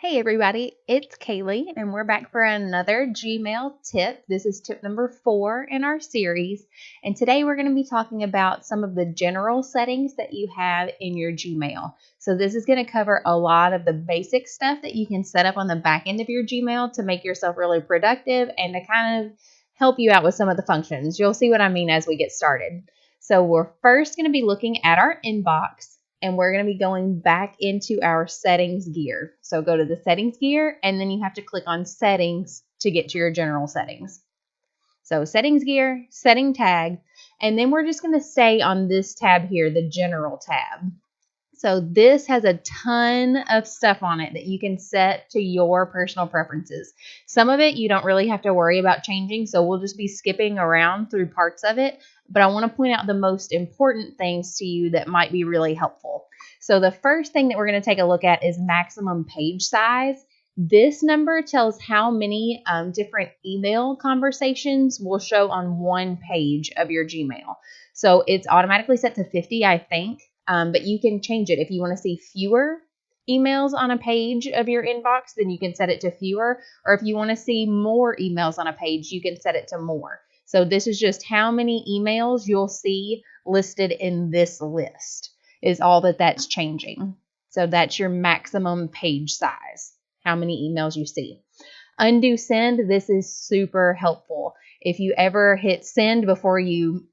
Hey everybody, it's Kaylee, and we're back for another Gmail tip. This is tip number 4 in our series, and today we're going to be talking about some of the general settings that you have in your Gmail. So this is going to cover a lot of the basic stuff that you can set up on the back end of your Gmail to make yourself really productive and to kind of help you out with some of the functions. You'll see what I mean as we get started. So we're first going to be looking at our inbox. And we're going to be going back into our settings gear. So go to the settings gear, and then you have to click on settings to get to your general settings. So settings gear, setting tag, and then we're just going to stay on this tab here, the general tab. So this has a ton of stuff on it that you can set to your personal preferences. Some of it you don't really have to worry about changing, so we'll just be skipping around through parts of it. But I want to point out the most important things to you that might be really helpful. So the first thing that we're going to take a look at is maximum page size. This number tells how many different email conversations will show on one page of your Gmail. So it's automatically set to 50, I think. But you can change it. If you want to see fewer emails on a page of your inbox, then you can set it to fewer. Or if you want to see more emails on a page, you can set it to more. So this is just how many emails you'll see listed in this list is all that's changing. So that's your maximum page size, how many emails you see. Undo send, this is super helpful. If you ever hit send before you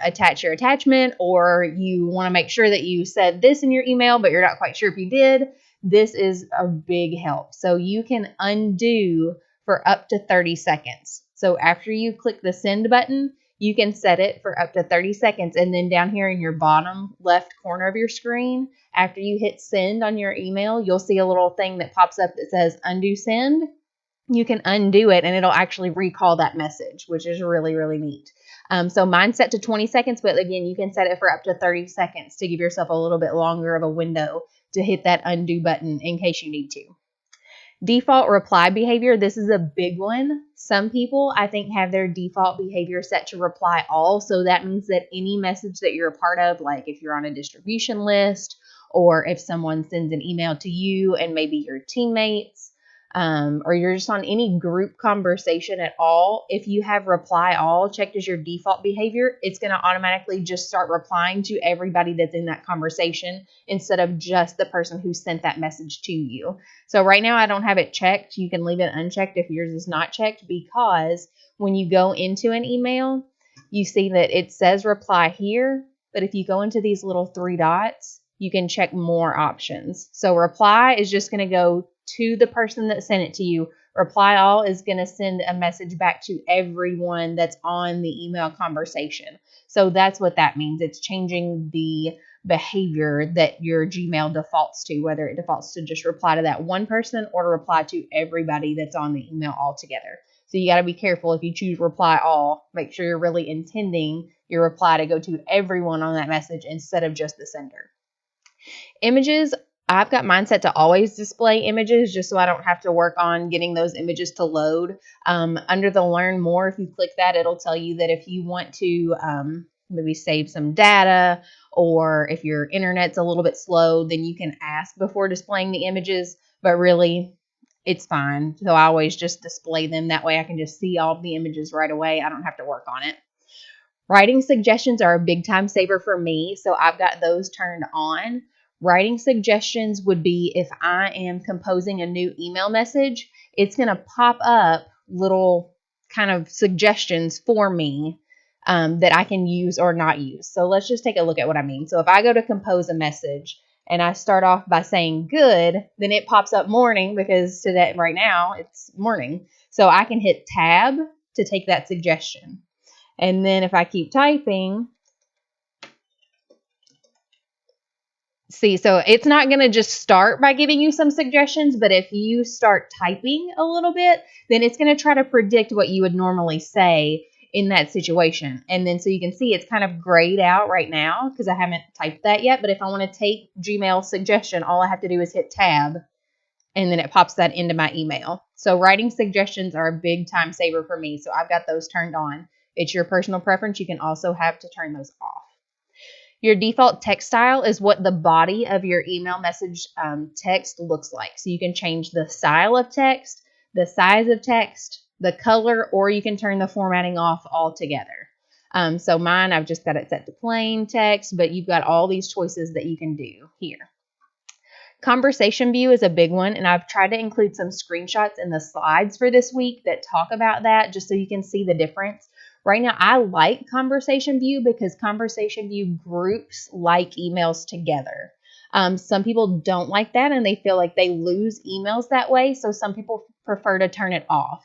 attach your attachment, or you want to make sure that you said this in your email, but you're not quite sure if you did, this is a big help. So you can undo for up to 30 seconds. So after you click the send button, you can set it for up to 30 seconds. And then down here in your bottom left corner of your screen, after you hit send on your email, you'll see a little thing that pops up that says undo send. You can undo it and it'll actually recall that message, which is really, really neat. So mine's set to 20 seconds, but again, you can set it for up to 30 seconds to give yourself a little bit longer of a window to hit that undo button in case you need to. Default reply behavior, this is a big one. Some people, I think, have their default behavior set to reply all. So that means that any message that you're a part of, like if you're on a distribution list, or if someone sends an email to you and maybe your teammates, or you're just on any group conversation at all, if you have reply all checked as your default behavior, it's going to automatically just start replying to everybody that's in that conversation instead of just the person who sent that message to you. So right now I don't have it checked. You can leave it unchecked if yours is not checked, because when you go into an email, you see that it says reply here, but if you go into these little 3 dots, you can check more options. So reply is just going to go to the person that sent it to you. Reply all is going to send a message back to everyone that's on the email conversation. So that's what that means. It's changing the behavior that your Gmail defaults to, whether it defaults to just reply to that one person or to reply to everybody that's on the email altogether. So you got to be careful if you choose reply all. Make sure you're really intending your reply to go to everyone on that message instead of just the sender. Images, I've got mine set to always display images just so I don't have to work on getting those images to load. Under the learn more, if you click that, it'll tell you that if you want to maybe save some data, or if your internet's a little bit slow, then you can ask before displaying the images, but really it's fine. So I always just display them. That way I can just see all of the images right away. I don't have to work on it. Writing suggestions are a big time saver for me, so I've got those turned on. Writing suggestions would be if I am composing a new email message, it's going to pop up little kind of suggestions for me that I can use or not use. So let's just take a look at what I mean. So if I go to compose a message and I start off by saying good, then it pops up morning, because today, right now, it's morning. So I can hit tab to take that suggestion. And then if I keep typing, see, so it's not going to just start by giving you some suggestions, but if you start typing a little bit, then it's going to try to predict what you would normally say in that situation. And then so you can see it's kind of grayed out right now because I haven't typed that yet. But if I want to take Gmail suggestion, all I have to do is hit tab, and then it pops that into my email. So writing suggestions are a big time saver for me. So I've got those turned on. It's your personal preference. You can also have to turn those off. Your default text style is what the body of your email message text looks like. So you can change the style of text, the size of text, the color, or you can turn the formatting off altogether. So mine, I've just got it set to plain text, but you've got all these choices that you can do here. Conversation view is a big one, and I've tried to include some screenshots in the slides for this week that talk about that just so you can see the difference. Right now, I like Conversation View because Conversation View groups like emails together. Some people don't like that and they feel like they lose emails that way, so some people prefer to turn it off.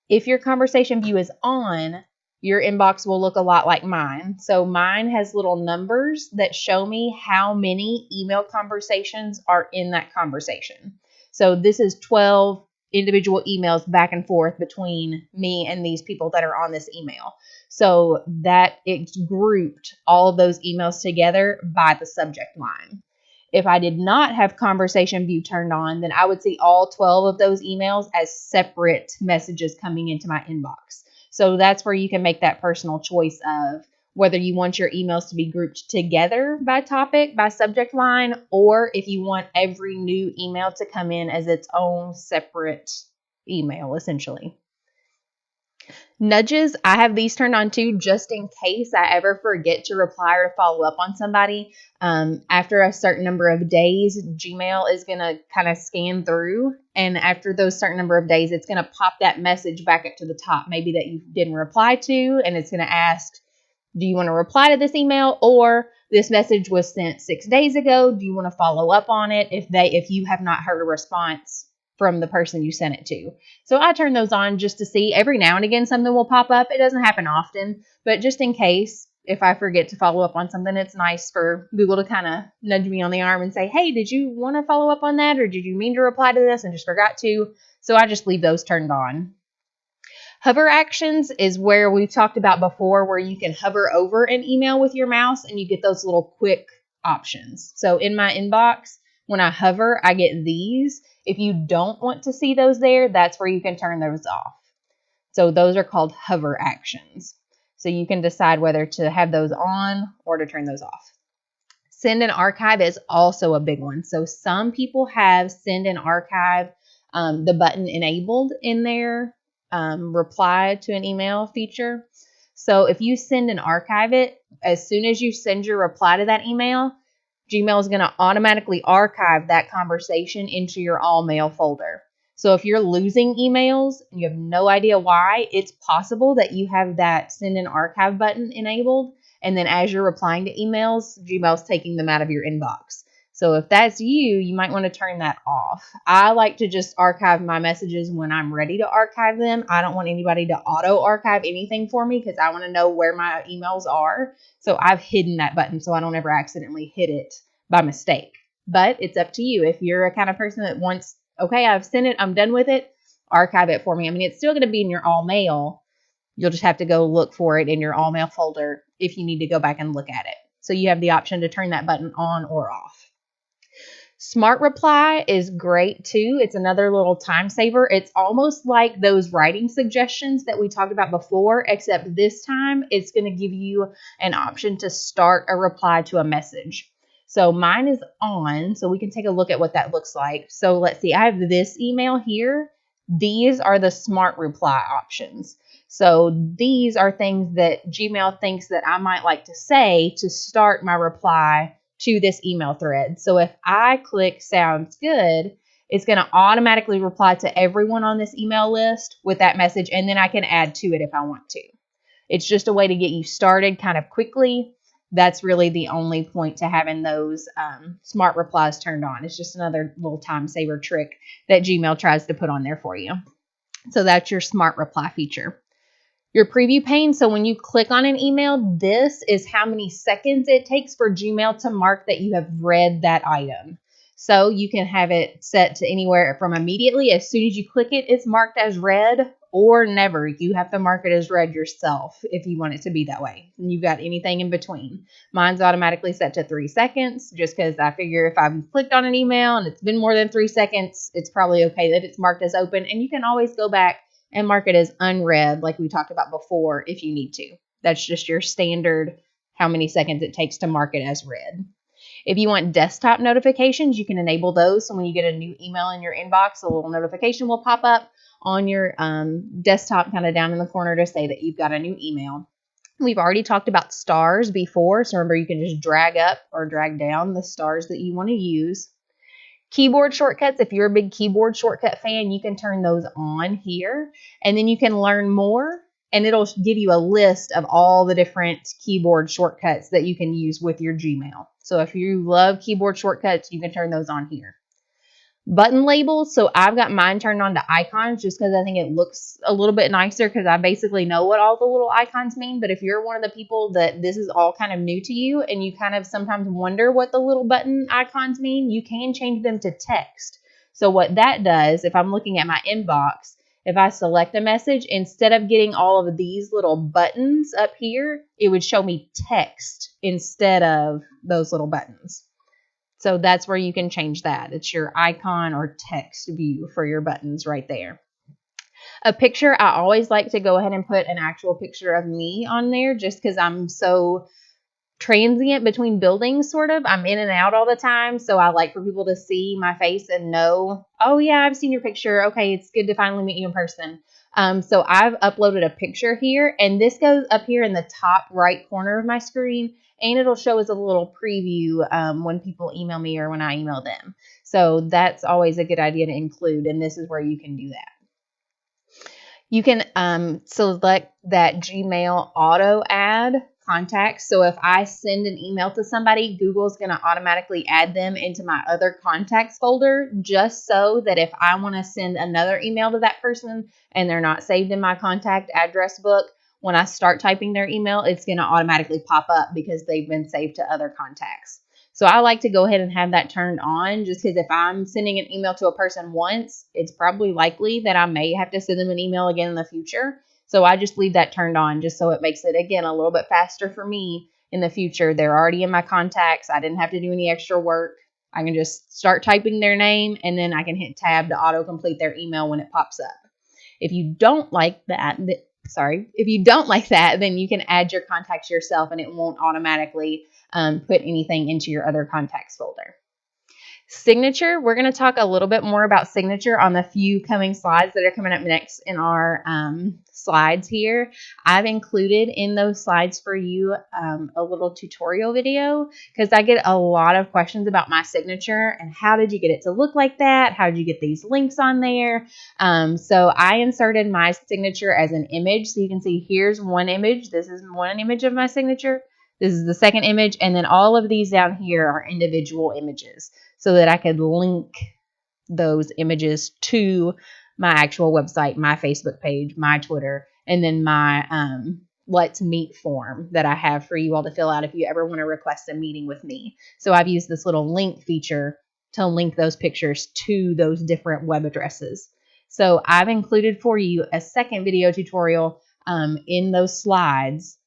If your Conversation View is on, your inbox will look a lot like mine. So mine has little numbers that show me how many email conversations are in that conversation. So this is 12 individual emails back and forth between me and these people that are on this email. So that it's grouped all of those emails together by the subject line. If I did not have Conversation View turned on, then I would see all 12 of those emails as separate messages coming into my inbox. So that's where you can make that personal choice of whether you want your emails to be grouped together by topic, by subject line, or if you want every new email to come in as its own separate email, essentially. Nudges, I have these turned on too, just in case I ever forget to reply or to follow up on somebody. After a certain number of days, Gmail is going to kind of scan through. And after those certain number of days, it's going to pop that message back up to the top, maybe that you didn't reply to. And it's going to ask, do you want to reply to this email? Or this message was sent 6 days ago. Do you want to follow up on it if you have not heard a response from the person you sent it to? So I turn those on just to see. Every now and again something will pop up. It doesn't happen often, but just in case, if I forget to follow up on something, it's nice for Google to kind of nudge me on the arm and say, hey, did you want to follow up on that? Or did you mean to reply to this and just forgot to? So I just leave those turned on. Hover actions is where we've talked about before, where you can hover over an email with your mouse and you get those little quick options. So in my inbox, when I hover, I get these. If you don't want to see those there, that's where you can turn those off. So those are called hover actions. So you can decide whether to have those on or to turn those off. Send and archive is also a big one. So some people have send and archive, the button enabled in their reply to an email feature. So if you send and archive it, as soon as you send your reply to that email, Gmail is going to automatically archive that conversation into your all mail folder. So if you're losing emails and you have no idea why, it's possible that you have that send and archive button enabled. And then as you're replying to emails, Gmail's taking them out of your inbox. So if that's you, you might want to turn that off. I like to just archive my messages when I'm ready to archive them. I don't want anybody to auto archive anything for me because I want to know where my emails are. So I've hidden that button so I don't ever accidentally hit it by mistake. But it's up to you. If you're a kind of person that wants, okay, I've sent it, I'm done with it, archive it for me. I mean, it's still going to be in your all mail. You'll just have to go look for it in your all mail folder if you need to go back and look at it. So you have the option to turn that button on or off. Smart Reply is great too. It's another little time saver. It's almost like those writing suggestions that we talked about before, except this time it's going to give you an option to start a reply to a message. So mine is on, so we can take a look at what that looks like. So let's see, I have this email here. These are the Smart Reply options. So these are things that Gmail thinks that I might like to say to start my reply to this email thread. So if I click sounds good, it's going to automatically reply to everyone on this email list with that message, and then I can add to it if I want to. It's just a way to get you started kind of quickly. That's really the only point to having those smart replies turned on. It's just another little time saver trick that Gmail tries to put on there for you. So that's your smart reply feature. Your preview pane, so when you click on an email, this is how many seconds it takes for Gmail to mark that you have read that item. So you can have it set to anywhere from immediately, as soon as you click it, it's marked as read, or never. You have to mark it as read yourself if you want it to be that way. And you've got anything in between. Mine's automatically set to 3 seconds, just because I figure if I've clicked on an email and it's been more than 3 seconds, it's probably okay that it's marked as open. And you can always go back and mark it as unread like we talked about before if you need to. That's just your standard how many seconds it takes to mark it as read. If you want desktop notifications, you can enable those. So when you get a new email in your inbox, a little notification will pop up on your desktop kind of down in the corner to say that you've got a new email. We've already talked about stars before. So remember, you can just drag up or drag down the stars that you want to use. Keyboard shortcuts, if you're a big keyboard shortcut fan, you can turn those on here. And then you can learn more, and it'll give you a list of all the different keyboard shortcuts that you can use with your Gmail. So if you love keyboard shortcuts, you can turn those on here. Button labels, so I've got mine turned on to icons just because I think it looks a little bit nicer because I basically know what all the little icons mean. But if you're one of the people that this is all kind of new to you and you kind of sometimes wonder what the little button icons mean, you can change them to text. So what that does, if I'm looking at my inbox, if I select a message, instead of getting all of these little buttons up here, it would show me text instead of those little buttons. So that's where you can change that. It's your icon or text view for your buttons right there. A picture, I always like to go ahead and put an actual picture of me on there just because I'm so transient between buildings, sort of. I'm in and out all the time. So I like for people to see my face and know, oh yeah, I've seen your picture. Okay, it's good to finally meet you in person. So I've uploaded a picture here, and this goes up here in the top right corner of my screen, and it'll show as a little preview when people email me or when I email them. So that's always a good idea to include, and this is where you can do that. You can select that Gmail auto add contacts. So if I send an email to somebody, Google's going to automatically add them into my other contacts folder, just so that if I want to send another email to that person and they're not saved in my contact address book, when I start typing their email, it's going to automatically pop up because they've been saved to other contacts. So I like to go ahead and have that turned on just because if I'm sending an email to a person once, it's probably likely that I may have to send them an email again in the future. So I just leave that turned on just so it makes it, again, a little bit faster for me in the future. They're already in my contacts. I didn't have to do any extra work. I can just start typing their name, and then I can hit tab to auto-complete their email when it pops up. If you don't like that, then you can add your contacts yourself, and it won't automatically put anything into your other contacts folder. Signature, we're going to talk a little bit more about signature on the few coming slides that are coming up next in our slides here. I've included in those slides for you a little tutorial video because I get a lot of questions about my signature and how did you get it to look like that? How did you get these links on there? So I inserted my signature as an image. So you can see here's one image. This is one image of my signature. This is the second image. And then all of these down here are individual images, so that I could link those images to my actual website, my Facebook page, my Twitter, and then my Let's Meet form that I have for you all to fill out if you ever want to request a meeting with me. So I've used this little link feature to link those pictures to those different web addresses. So I've included for you a second video tutorial in those slides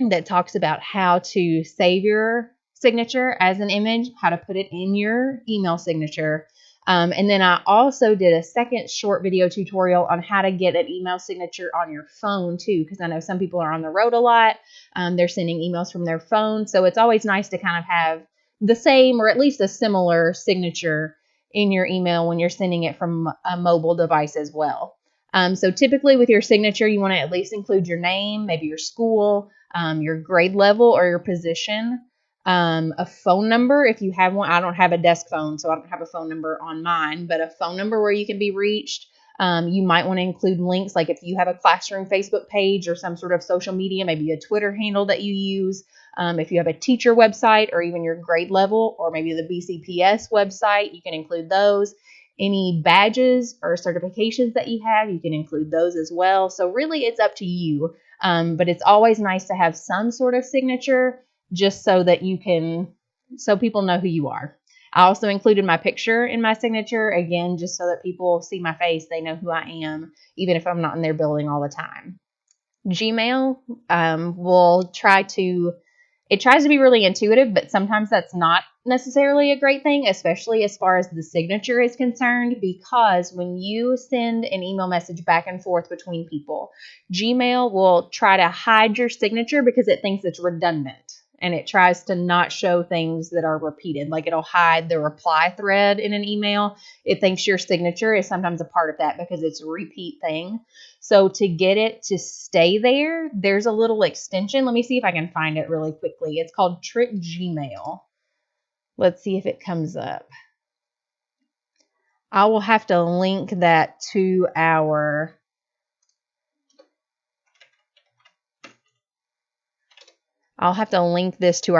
that talks about how to save your signature as an image, how to put it in your email signature. And then I also did a second short video tutorial on how to get an email signature on your phone too, because I know some people are on the road a lot. They're sending emails from their phone. So it's always nice to kind of have the same or at least a similar signature in your email when you're sending it from a mobile device as well. So typically with your signature, you want to at least include your name, maybe your school, your grade level or your position, a phone number if you have one. I don't have a desk phone, so I don't have a phone number on mine, but a phone number where you can be reached. You might want to include links, like if you have a classroom Facebook page or some sort of social media, maybe a Twitter handle that you use. If you have a teacher website or even your grade level or maybe the BCPS website, you can include those. Any badges or certifications that you have, you can include those as well. So really it's up to you. But it's always nice to have some sort of signature just so that so people know who you are. I also included my picture in my signature, again, just so that people see my face, they know who I am, even if I'm not in their building all the time. Gmail it tries to be really intuitive, but sometimes that's not necessarily a great thing, especially as far as the signature is concerned, because when you send an email message back and forth between people, Gmail will try to hide your signature because it thinks it's redundant. and it tries to not show things that are repeated. Like it'll hide the reply thread in an email. It thinks your signature is sometimes a part of that because it's a repeat thing. So to get it to stay there, there's a little extension. Let me see if I can find it really quickly. It's called Trick Gmail. Let's see if it comes up. I will have to link that to our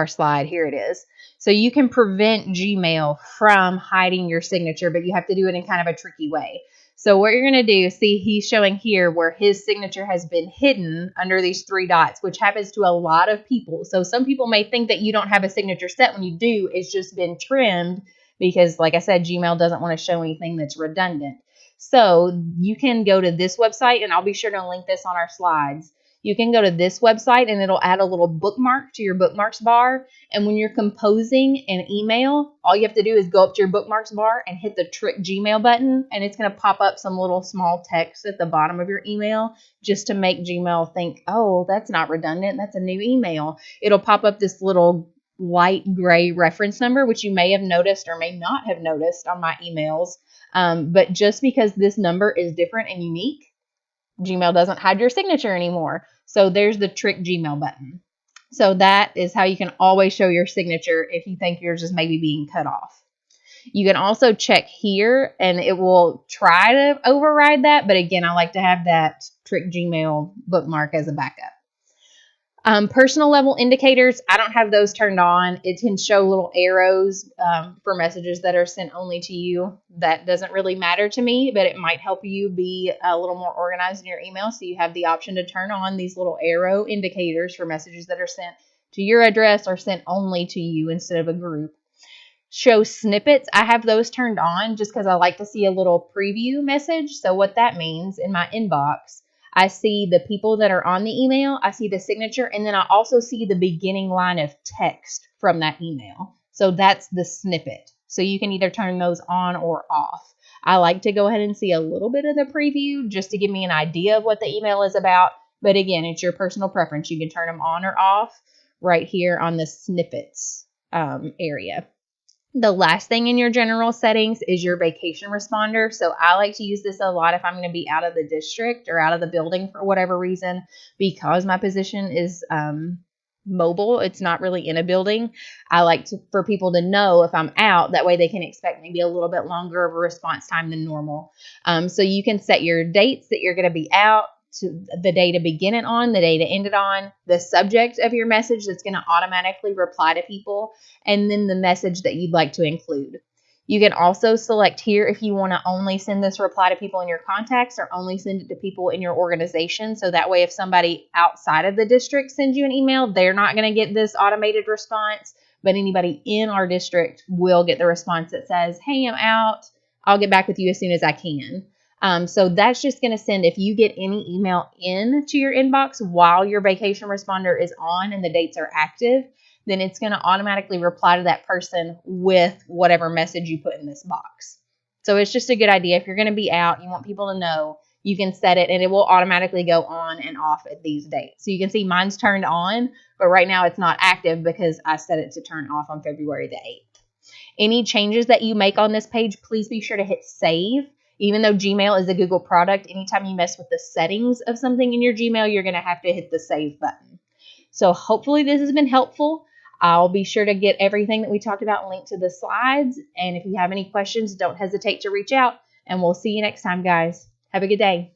slide. Here it is. So you can prevent Gmail from hiding your signature, but you have to do it in kind of a tricky way. So what you're going to do, see, he's showing here where his signature has been hidden under these 3 dots, which happens to a lot of people. So some people may think that you don't have a signature set when you do. It's just been trimmed because, like I said, Gmail doesn't want to show anything that's redundant. So you can go to this website, and I'll be sure to link this on our slides. You can go to this website and it'll add a little bookmark to your bookmarks bar. And when you're composing an email, all you have to do is go up to your bookmarks bar and hit the Trick Gmail button. And it's going to pop up some little small text at the bottom of your email just to make Gmail think, oh, that's not redundant. That's a new email. It'll pop up this little light gray reference number, which you may have noticed or may not have noticed on my emails. But just because this number is different and unique, Gmail doesn't hide your signature anymore. So there's the Trick Gmail button. So that is how you can always show your signature if you think yours is maybe being cut off. You can also check here and it will try to override that. But again, I like to have that Trick Gmail bookmark as a backup. Personal level indicators, I don't have those turned on. It can show little arrows for messages that are sent only to you. That doesn't really matter to me, but it might help you be a little more organized in your email. So you have the option to turn on these little arrow indicators for messages that are sent to your address or sent only to you instead of a group. Show snippets, I have those turned on just because I like to see a little preview message. So what that means in my inbox, I see the people that are on the email, I see the signature, and then I also see the beginning line of text from that email. So that's the snippet. So you can either turn those on or off. I like to go ahead and see a little bit of the preview just to give me an idea of what the email is about. But again, it's your personal preference. You can turn them on or off right here on the snippets area. The last thing in your general settings is your vacation responder. So I like to use this a lot if I'm going to be out of the district or out of the building for whatever reason, because my position is mobile. It's not really in a building. I like for people to know if I'm out. That way they can expect maybe a little bit longer of a response time than normal. So you can set your dates that you're going to be out, to the day to begin it on, the day to end it on, the subject of your message that's going to automatically reply to people, and then the message that you'd like to include. You can also select here if you want to only send this reply to people in your contacts or only send it to people in your organization. So that way if somebody outside of the district sends you an email, they're not going to get this automated response, but anybody in our district will get the response that says, hey, I'm out. I'll get back with you as soon as I can. So that's just going to send, if you get any email into your inbox while your vacation responder is on and the dates are active, then it's going to automatically reply to that person with whatever message you put in this box. So it's just a good idea. If you're going to be out, you want people to know, you can set it and it will automatically go on and off at these dates. So you can see mine's turned on, but right now it's not active because I set it to turn off on February the 8th. Any changes that you make on this page, please be sure to hit save. Even though Gmail is a Google product, anytime you mess with the settings of something in your Gmail, you're going to have to hit the save button. So hopefully this has been helpful. I'll be sure to get everything that we talked about linked to the slides. And if you have any questions, don't hesitate to reach out. And we'll see you next time, guys. Have a good day.